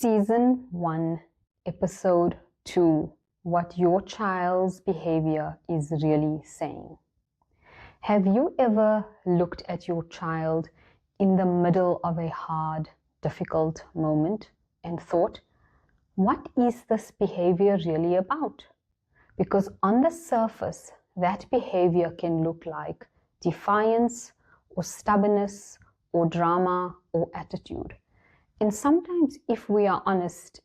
Season 1, Episode 2, What Your Child's Behavior is Really Saying. Have you ever looked at your child in the middle of a hard, difficult moment and thought, what is this behavior really about? Because on the surface, that behavior can look like defiance or stubbornness or drama or attitude. And sometimes, if we are honest,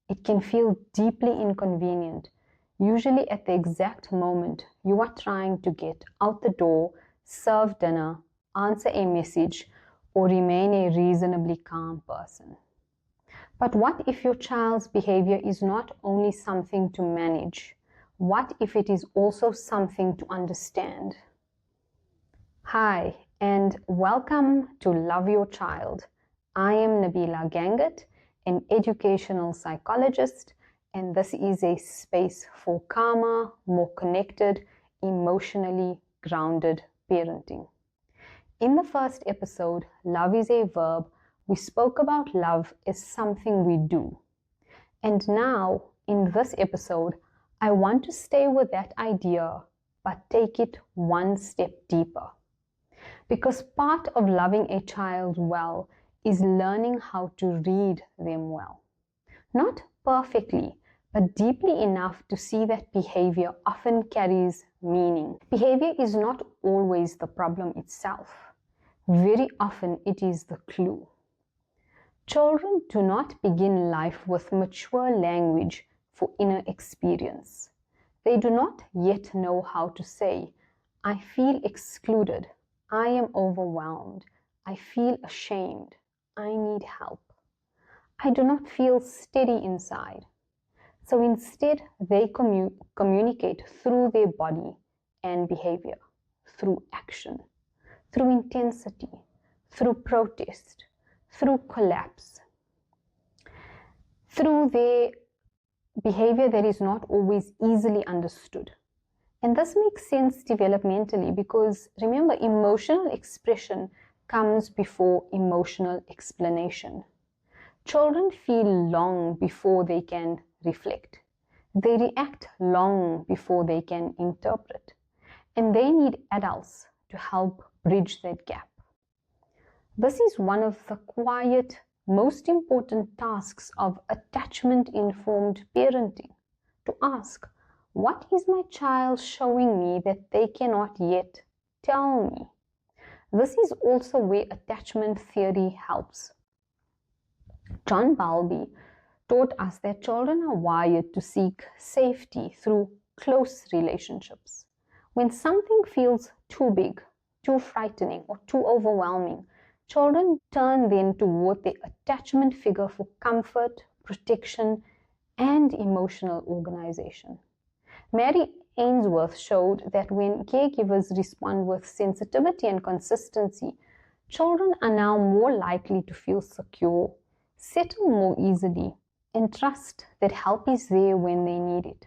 it can feel deeply inconvenient, usually at the exact moment you are trying to get out the door, serve dinner, answer a message, or remain a reasonably calm person. But what if your child's behavior is not only something to manage? What if it is also something to understand? Hi, and welcome to Love Your Child. I am Nabila Gangat, an educational psychologist, and this is a space for calmer, more connected, emotionally grounded parenting. In the first episode, Love is a Verb, we spoke about love as something we do. And now, in this episode, I want to stay with that idea, but take it one step deeper. Because part of loving a child well is learning how to read them well. Not perfectly, but deeply enough to see that behavior often carries meaning. Behavior is not always the problem itself. Very often it is the clue. Children do not begin life with mature language for inner experience. They do not yet know how to say, I feel excluded, I am overwhelmed, I feel ashamed, I need help. I do not feel steady inside. So instead, they communicate through their body and behavior, through action, through intensity, through protest, through collapse, through their behavior that is not always easily understood. And this makes sense developmentally because, remember, emotional expression comes before emotional explanation. Children feel long before they can reflect. They react long before they can interpret. And they need adults to help bridge that gap. This is one of the quiet, most important tasks of attachment-informed parenting, to ask, what is my child showing me that they cannot yet tell me? This is also where attachment theory helps. John Bowlby taught us that children are wired to seek safety through close relationships. When something feels too big, too frightening, or too overwhelming, children turn then toward the attachment figure for comfort, protection, and emotional organization. Mary Ainsworth showed that when caregivers respond with sensitivity and consistency, children are now more likely to feel secure, settle more easily, and trust that help is there when they need it.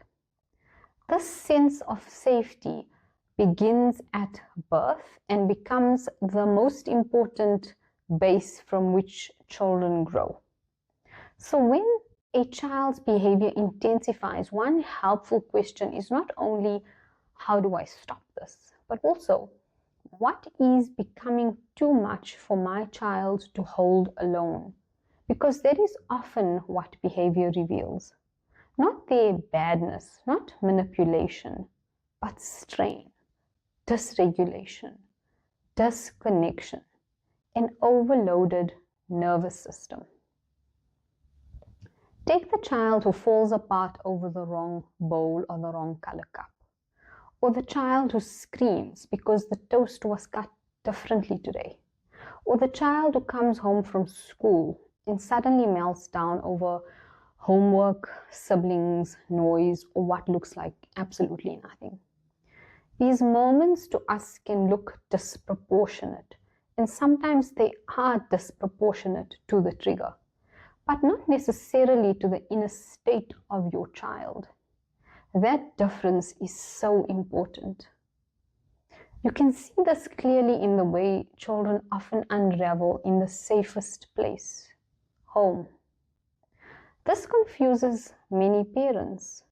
This sense of safety begins at birth and becomes the most important base from which children grow. So when a child's behavior intensifies, one helpful question is not only, how do I stop this? But also, what is becoming too much for my child to hold alone? Because that is often what behavior reveals. Not their badness, not manipulation, but strain, dysregulation, disconnection, an overloaded nervous system. Take the child who falls apart over the wrong bowl or the wrong color cup, or the child who screams because the toast was cut differently today, or the child who comes home from school and suddenly melts down over homework, siblings, noise, or what looks like absolutely nothing. These moments to us can look disproportionate, and sometimes they are disproportionate to the trigger, but not necessarily to the inner state of your child. That difference is so important. You can see this clearly in the way children often unravel in the safest place, home. This confuses many parents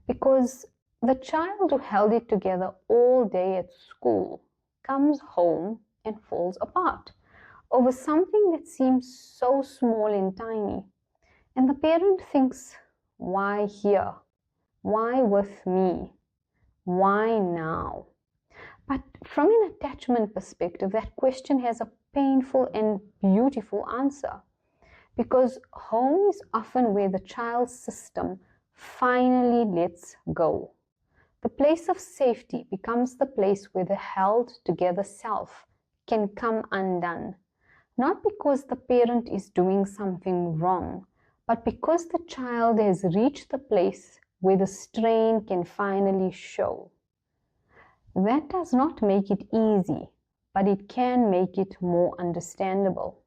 because the child who held it together all day at school comes home and falls apart over something that seems so small and tiny. And the parent thinks, why here? Why with me? Why now? But from an attachment perspective, that question has a painful and beautiful answer. Because home is often where the child's system finally lets go. The place of safety becomes the place where the held together self can come undone. Not because the parent is doing something wrong, but because the child has reached the place where the strain can finally show. That does not make it easy, but it can make it more understandable.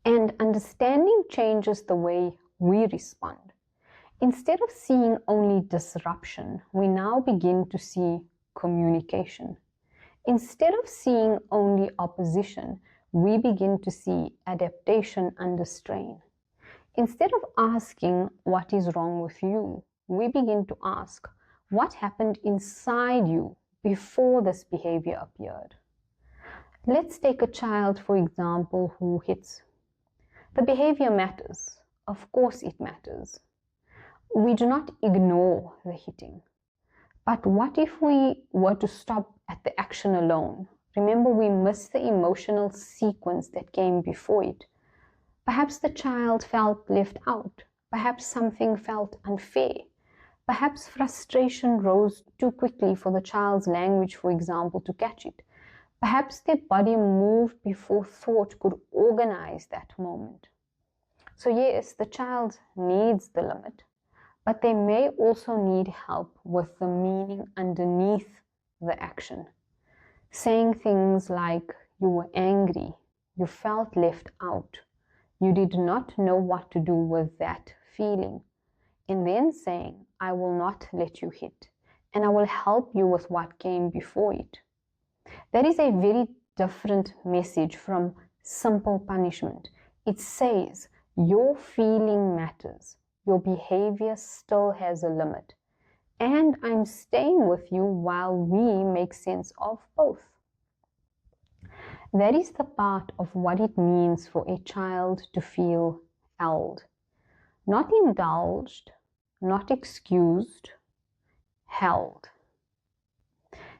And understanding changes the way we respond. Instead of seeing only disruption, we now begin to see communication. Instead of seeing only opposition, we begin to see adaptation under strain. Instead of asking what is wrong with you, we begin to ask what happened inside you before this behavior appeared. Let's take a child, for example, who hits. The behavior matters. Of course it matters. We do not ignore the hitting. But what if we were to stop at the action alone? Remember, we miss the emotional sequence that came before it. Perhaps the child felt left out. Perhaps something felt unfair. Perhaps frustration rose too quickly for the child's language, for example, to catch it. Perhaps their body moved before thought could organize that moment. So yes, the child needs the limit, but they may also need help with the meaning underneath the action. Saying things like, you were angry, you felt left out, you did not know what to do with that feeling. And then saying, I will not let you hit, and I will help you with what came before it. That is a very different message from simple punishment. It says, your feeling matters. Your behavior still has a limit. And I'm staying with you while we make sense of both. That is the part of what it means for a child to feel held. Not indulged, not excused, held.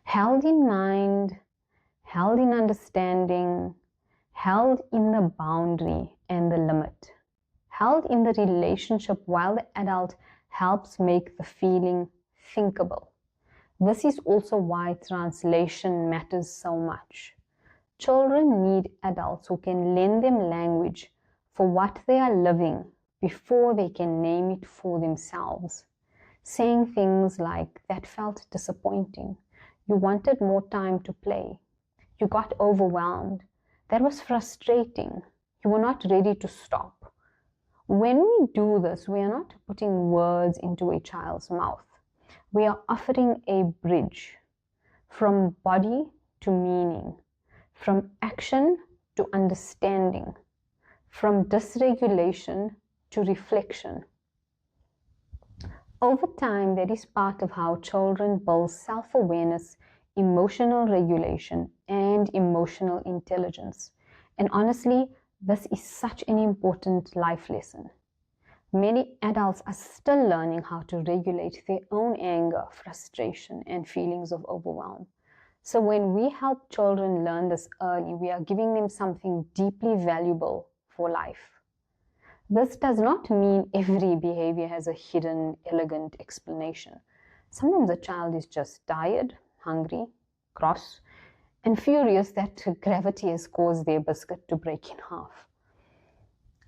Held in mind, held in understanding, held in the boundary and the limit, held in the relationship while the adult helps make the feeling thinkable. This is also why translation matters so much. Children need adults who can lend them language for what they are living before they can name it for themselves. Saying things like, that felt disappointing. You wanted more time to play. You got overwhelmed. That was frustrating. You were not ready to stop. When we do this, we are not putting words into a child's mouth. We are offering a bridge from body to meaning, from action to understanding, from dysregulation to reflection. Over time, that is part of how children build self-awareness, emotional regulation, and emotional intelligence. And honestly, this is such an important life lesson. Many adults are still learning how to regulate their own anger, frustration, and feelings of overwhelm. So when we help children learn this early, we are giving them something deeply valuable for life. This does not mean every behavior has a hidden, elegant explanation. Sometimes a child is just tired, hungry, cross, and furious that gravity has caused their biscuit to break in half.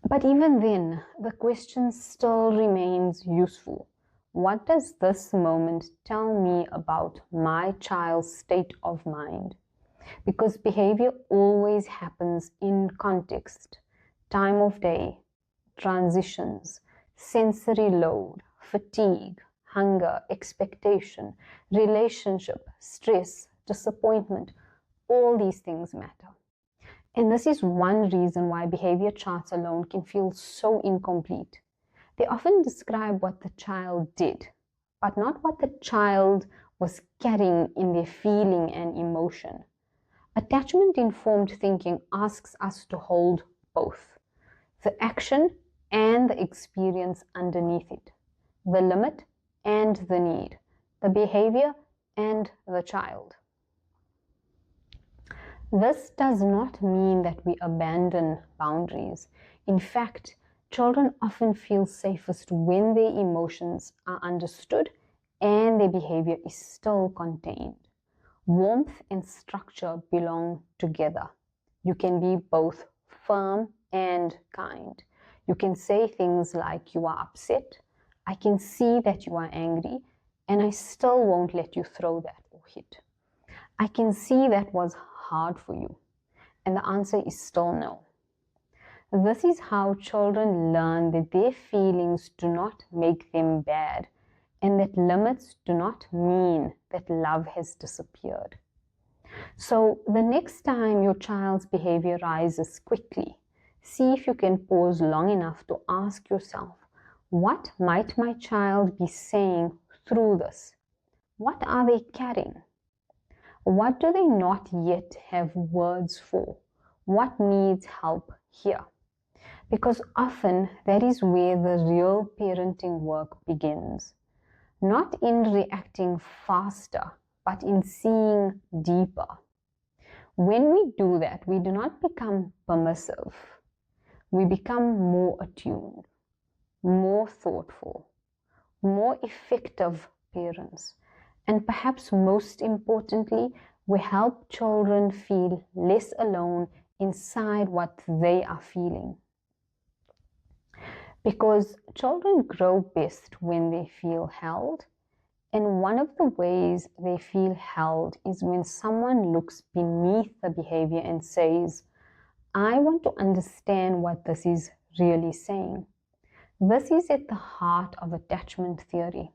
But even then, the question still remains useful. What does this moment tell me about my child's state of mind? Because behavior always happens in context, time of day, transitions, sensory load, fatigue, hunger, expectation, relationship, stress, disappointment. All these things matter. And this is one reason why behavior charts alone can feel so incomplete. They often describe what the child did, but not what the child was carrying in their feeling and emotion. Attachment-informed thinking asks us to hold both, the action and the experience underneath it, the limit and the need, the behavior and the child. This does not mean that we abandon boundaries. In fact, children often feel safest when their emotions are understood and their behavior is still contained. Warmth and structure belong together. You can be both firm and kind. You can say things like, "You are upset. I can see that you are angry, and I still won't let you throw that or hit. I can see that was hard for you." And the answer is still no. This is how children learn that their feelings do not make them bad, and that limits do not mean that love has disappeared. So the next time your child's behavior rises quickly, see if you can pause long enough to ask yourself, what might my child be saying through this? What are they carrying? What do they not yet have words for? What needs help here? Because often that is where the real parenting work begins. Not in reacting faster, but in seeing deeper. When we do that, we do not become permissive. We become more attuned, more thoughtful, more effective parents. And perhaps most importantly, we help children feel less alone inside what they are feeling. Because children grow best when they feel held. And one of the ways they feel held is when someone looks beneath the behavior and says, "I want to understand what this is really saying." This is at the heart of attachment theory.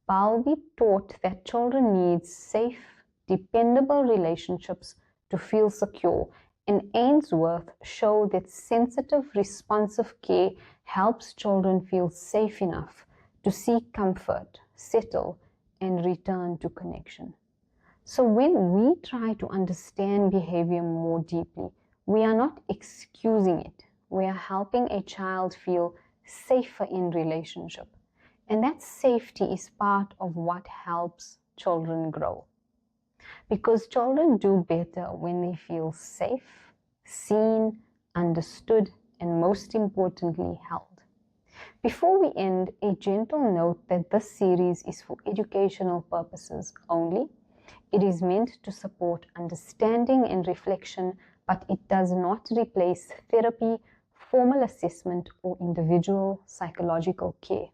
Bowlby taught that children need safe, dependable relationships to feel secure, and Ainsworth showed that sensitive, responsive care helps children feel safe enough to seek comfort, settle, and return to connection. So when we try to understand behavior more deeply, we are not excusing it. We are helping a child feel safer in relationship. And that safety is part of what helps children grow. Because children do better when they feel safe, seen, understood, and most importantly, held. Before we end, a gentle note that this series is for educational purposes only. It is meant to support understanding and reflection, but it does not replace therapy, formal assessment, or individual psychological care.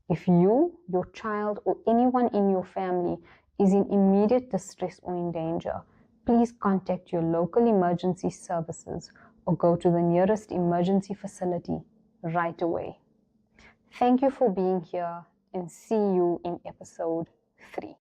If you, your child, or anyone in your family is in immediate distress or in danger, please contact your local emergency services or go to the nearest emergency facility right away. Thank you for being here, and see you in episode 3.